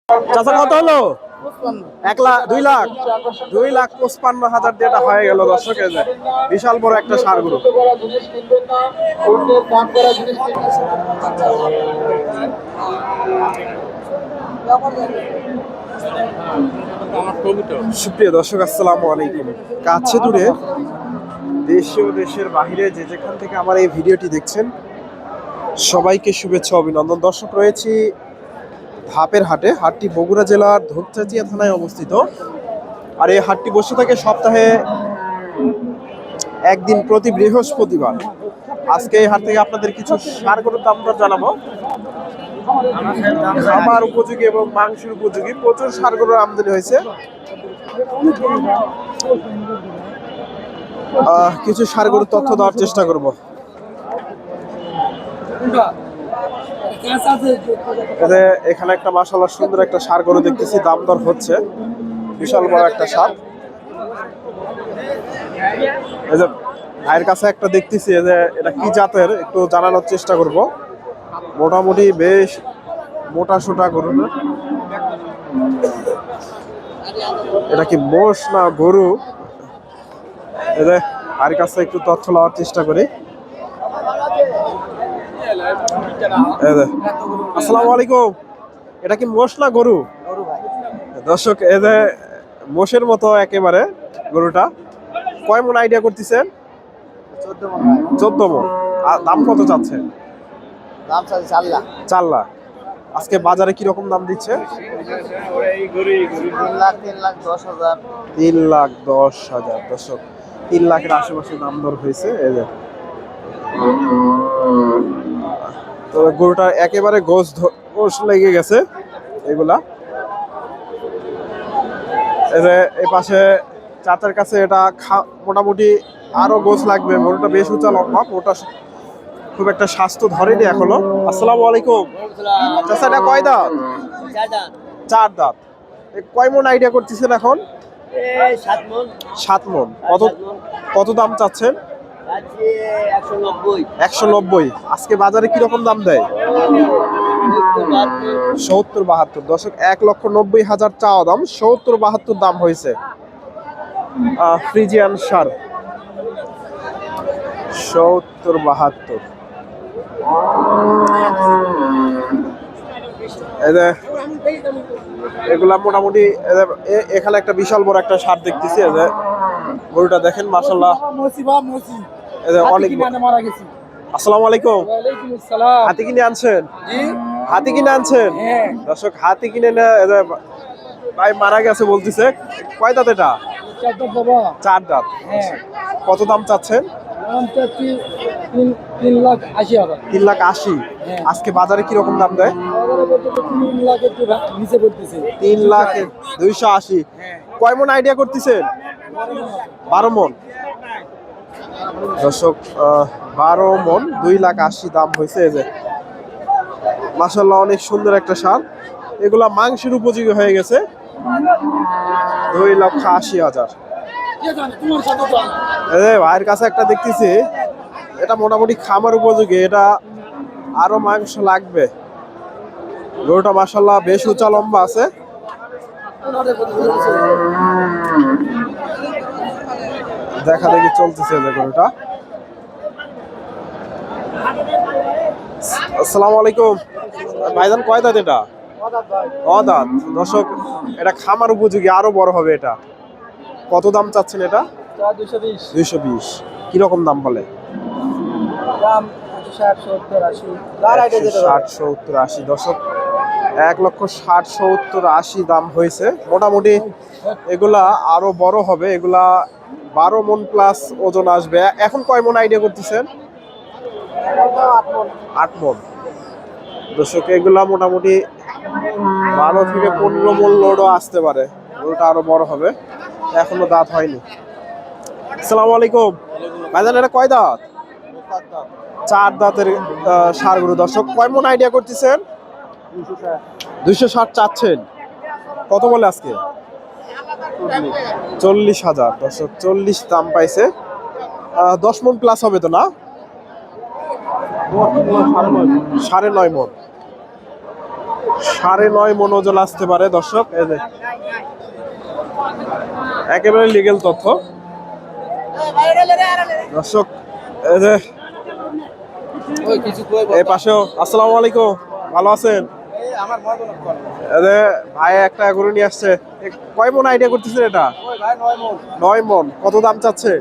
চাচা কত হলো? 2,55,000 দিয়ে এটা হয়ে গেল দর্শকের। বিশাল বড় একটা ষাঁড় গরু। সুপ্রিয় দর্শক, আসসালামু আলাইকুম। কাছে দূরে, দেশে ও দেশের বাহিরে যে যেখান থেকে আমার এই ভিডিওটি দেখছেন, সবাইকে শুভেচ্ছা অভিনন্দন। দর্শক, রয়েছি ধাপের হাটে। হাটটি বগুড়া জেলার ধূপচাচিয়া থানায় অবস্থিত। আর এই হাটটি বসে থাকে সপ্তাহে একদিন, প্রতি বৃহস্পতিবার। আজকে এই হাট থেকে আপনাদের কিছু ষাঁড় গরুর দাম দর জানাবো। খাবার উপযোগী এবং মাংসের উপযোগী প্রচুর ষাঁড় গরুর আমদানি হয়েছে। কিছু ষাঁড় গরুর তথ্য দেওয়ার চেষ্টা করব। এখানে একটা মাশাআল্লাহ সুন্দর একটা ষাঁড় গরু দেখতেছি, দাম দর হচ্ছে। বিশাল বড় একটা ষাঁড়। এই যে ভাইয়ের কাছে একটা দেখতেছি, যে এটা কি জাতের একটু জানানোর চেষ্টা করব। মোটামুটি বেশ মোটা সোটা গরু না? এটা কি মোষ না গরু? এই যে ভাইয়ের কাছে একটু তথ্য নেওয়ার চেষ্টা করি। আসসালামু আলাইকুম। এটা কি মোষ না গরু? দর্শক, এই যে মোষের মতো একেবারে গরুটা। কয় মন আইডিয়া করতেছেন? 14 মন। দাম কত চাচ্ছেন? দাম 4 লাখ। 4 লাখ। আজকে বাজারে কি রকম দাম দিচ্ছে? 3,10,000। 3,10,000। দর্শক, 3 লাখের আশেপাশে দাম দর হয়েছে। এই যে তবে গরুটা একেবারে গোশ লেগে গেছে এগুলা। এই যে এই পাশে চাচার কাছে এটা মোটামুটি আরো গোছ লাগবে। গরুটা বেশ উঁচা লম্বা, মোটা, খুব একটা স্বাস্থ্য ধরেনি এখনো। আসসালামু আলাইকুম। চাচা, এটা কয় দাঁত? 4 দাঁত। কয় মন আইডিয়া করতেছেন এখন? 7 মন। কত দাম চাচ্ছেন? 190। আজকে বাজারে কিরকম দাম দেয়? 70-72। দর্শক, 1,90,000 চাওয়া দাম, 70-72 দাম হয়েছে। ফ্রিজিয়ান ষাঁড় 70-72। এগুলা মোটামুটি এখানে একটা বিশাল বড় একটা ষাঁড় দেখতেছি। গরুটা দেখেন, মাশাআল্লাহ অনেক। আসসালামু আলাইকুম। হাতি কিনে আনছেন? হাতি কিনে আনছেন? দর্শক, হাতি কিনে ভাই মারা গেছে বলতেছে। কয় দাঁত এটা? 4 দাঁত। কত দাম চাচ্ছেন? 3,80,000। আজকে বাজারে কিরকম দাম দেয়? 3,280,000। কয় মন আইডিয়া করতেছেন? 12 মন। দর্শক, 12 মন, 2,80,000 দাম হয়েছে। এই যে মাশাআল্লাহ অনেক সুন্দর একটা ষাঁড়। এগুলা মাংসের উপযোগী হয়ে গেছে। 2,80,000। ভাইয়ের কাছে একটা দেখতেছি, এটা মোটামুটি খামার উপযোগী। এটা আরো মাংস লাগবে। গরুটা মাশাআল্লাহ বেশ উঁচা লম্বা আছে। দেখা দেখি চলতেছে যে গরুটা। আসসালামু আলাইকুম। ভাইজান, কয় দাঁত এটা? দাঁত। দর্শক, এটা খামার উপযোগী, আরো বড় হবে এটা। কত দাম চাচ্ছেন এটা? 220। কিরকম দাম বলে? 60-70-80। দর্শক, 1,60,70,80 দাম হয়েছে। মোটামুটি এগুলা আরো বড় হবে। এগুলা 12 মন প্লাস ওজন আসবে। এখন কয় মন আইডিয়া করতেছেন? 8 মন। দর্শক, এগুলা মোটামুটি 12 থেকে 15 মন লোডও আসতে পারে। গরুটা আরো বড় হবে, এখনো দাঁত হয়নি। আসসালামু আলাইকুম। ভাইজান, এটা কয় দাঁত? 4 দাঁতের ষাঁড় গরু। দর্শক, কয় মন আইডিয়া করতেছেন? 260 চাচ্ছেন। কত বলে আজকে? 40,000। দর্শক, 40 দাম পাইছে। 10 মন প্লাস হবে তো না? 9.5 মন। 9.5 মন ওজন আসতে পারে দর্শক। এই যে একেবারে লিগেল তথ্য দর্শক। এই যে এই পাশেও। আসসালামু আলাইকুম, ভালো আছেন? এই যে ভাই একটা গরু নিয়ে আসছে। কয় মন আইডিয়া করতেছেন এটা? 9 মন। কত দাম চাচ্ছে?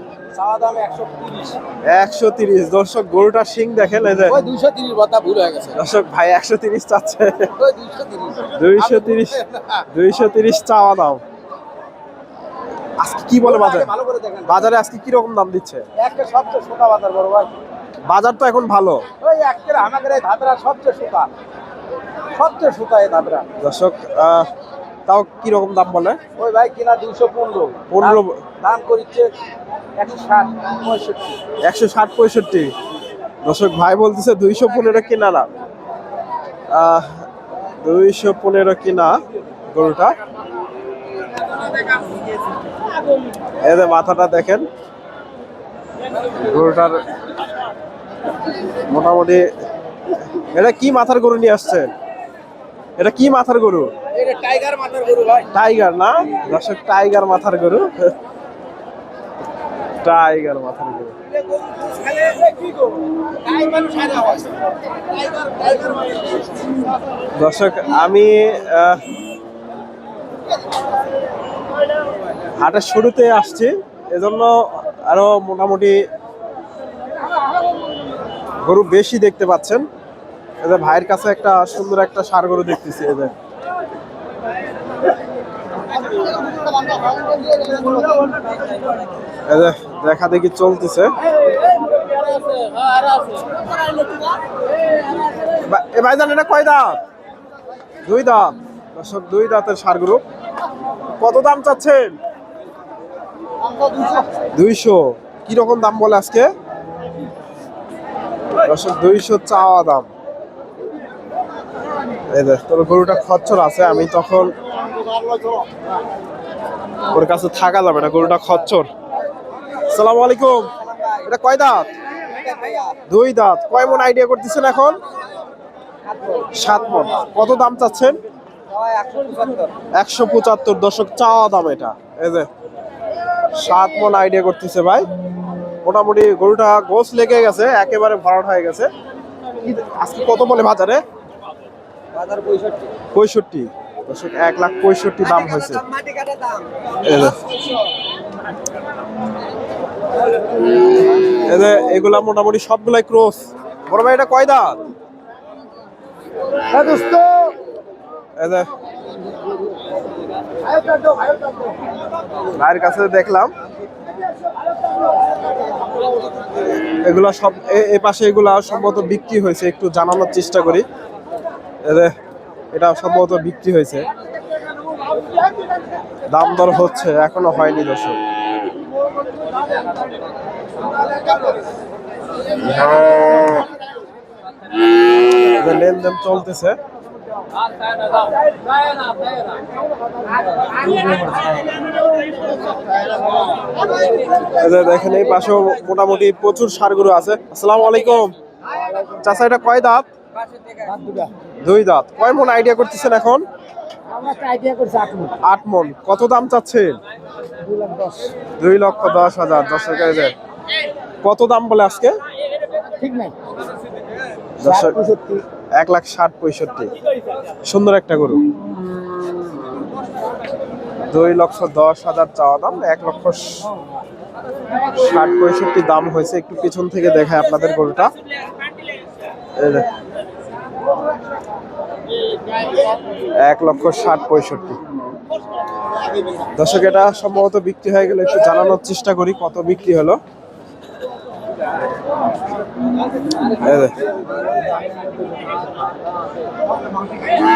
130। দর্শক গরুটার শিং দেখেন। এই যে 230 ভাই 130 চাচ্ছে। 230 চাওয়া দাম। আজকে কি বলে বাজারে আজকে কি রকম দাম দিচ্ছে? বাজার তো এখন ভালো দর্শক। তাও কি রকম দাম বলে? ওই ভাই কিনা 215 দাম করছে 160-65। দর্শক ভাই বলতেছে 215 কিনা না, 215 কিনা গরুটা। এই যে মাথাটা দেখেন গরুটার, মোটামুটি। এটা কি মাথার গরু নিয়ে আসছেন? এটা কি মাথার গরু? টাইগার মাথার গরু ভাই। টাইগার না দর্শক, টাইগার মাথার গরু। টাইগার মাথার গরু দর্শক। আমি হাটের শুরুতে আসছি, এজন্য আরো মোটামুটি গরু বেশি দেখতে পাচ্ছেন। এদের ভাইয়ের কাছে একটা সুন্দর একটা ষাঁড় গরু দেখতেছি। এদের দেখা দেখি চলতেছে। এ ভাইজান এটা কয় দাঁত? 2 দাঁত দর্শক, 2 দাঁতের ষাঁড় গরু। কত দাম চাচ্ছেন? 200। কি রকম দাম বলে আজকে দর্শক? 200 চাওয়া দাম। এই যে তোর গরুটা খচ্চর আছে, আমি তখন ওর কাছে থাকা যাবে না, গরুটা খচ্চর। আসসালামু আলাইকুম, এটা কয় দাঁত? 2 দাঁত। কয় মন আইডিয়া করতেছেন এখন? 7 মন। কত দাম চাচ্ছেন? 175 দর্শক চাওয়া দাম এটা। এই যে 7 মন আইডিয়া করতেছে ভাই। মোটামুটি গরুটা গোছ লেগে গেছে, একেবারে ভরাট হয়ে গেছে। আজকে কত বলে বাজারে? 65 দর্শক, 1,65,000 দাম হয়েছে। এগুলা মোটামুটি সবগুলাই ক্রস। বড় ভাই এটা কয় দাঁত? ভাইয়ের কাছে দেখলাম এগুলা সব এ পাশে এগুলা সম্ভবত বিক্রি হয়েছে, একটু জানানোর চেষ্টা করি। এটা সম্ভবত বিক্রি হয়েছে, দাম দর হচ্ছে, এখনো হয়নি দর্শক। লেনদেন চলতেছে। দেখেন এই পাশেও মোটামুটি প্রচুর ষাঁড় গরু আছে। আসসালামু আলাইকুম চাচা, এটা কয় দাঁত? 2 দাঁত। কয় মন আইডিয়া করতেছেন এখন? 8 মন। কত দাম চাচ্ছেন? 2,10,000 দর্শক। কত দাম বলে আজকে? ঠিক নাই, 1,60,65,000। সুন্দর একটা গরু। 2,10,000 চাওয়া দাম, 1,60,65,000 দাম হয়েছে। একটু পিছন থেকে দেখায় আপনাদের গরুটা। 1,60,65,000 দর্শক। এটা সম্ভবত বিক্রি হয়ে গেলে একটু জানানোর চেষ্টা করি কত বিক্রি হলো।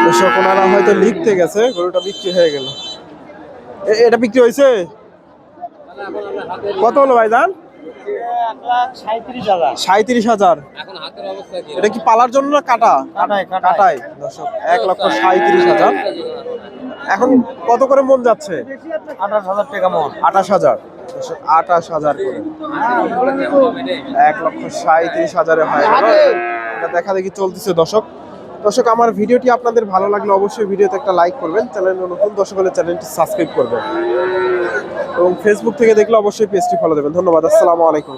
দর্শক ওনারা হয়তো লিখতে গেছে, গরুটা বিক্রি হয়ে গেল। এটা বিক্রি হয়েছে কত হলো ভাইজান? 37,000। এটা কি পালার জন্য না কাটা? কাটাই দর্শক। 1,37,000। এখন কত করে মন যাচ্ছে? 28,000 টাকা মন। 28,000 দর্শক, 28,000 করে। 1,37,000 হয় গেল। এটা দেখা দেখি চলতেছে দর্শক। দর্শক আমার ভিডিওটি আপনাদের ভালো লাগলে অবশ্যই ভিডিওতে একটা লাইক করবেন, চ্যানেল নতুন দর্শক হলে চ্যানেলটি সাবস্ক্রাইব করবেন এবং ফেসবুক থেকে দেখলে অবশ্যই পেজটি ফলো দেবেন। ধন্যবাদ, আসসালামু আলাইকুম।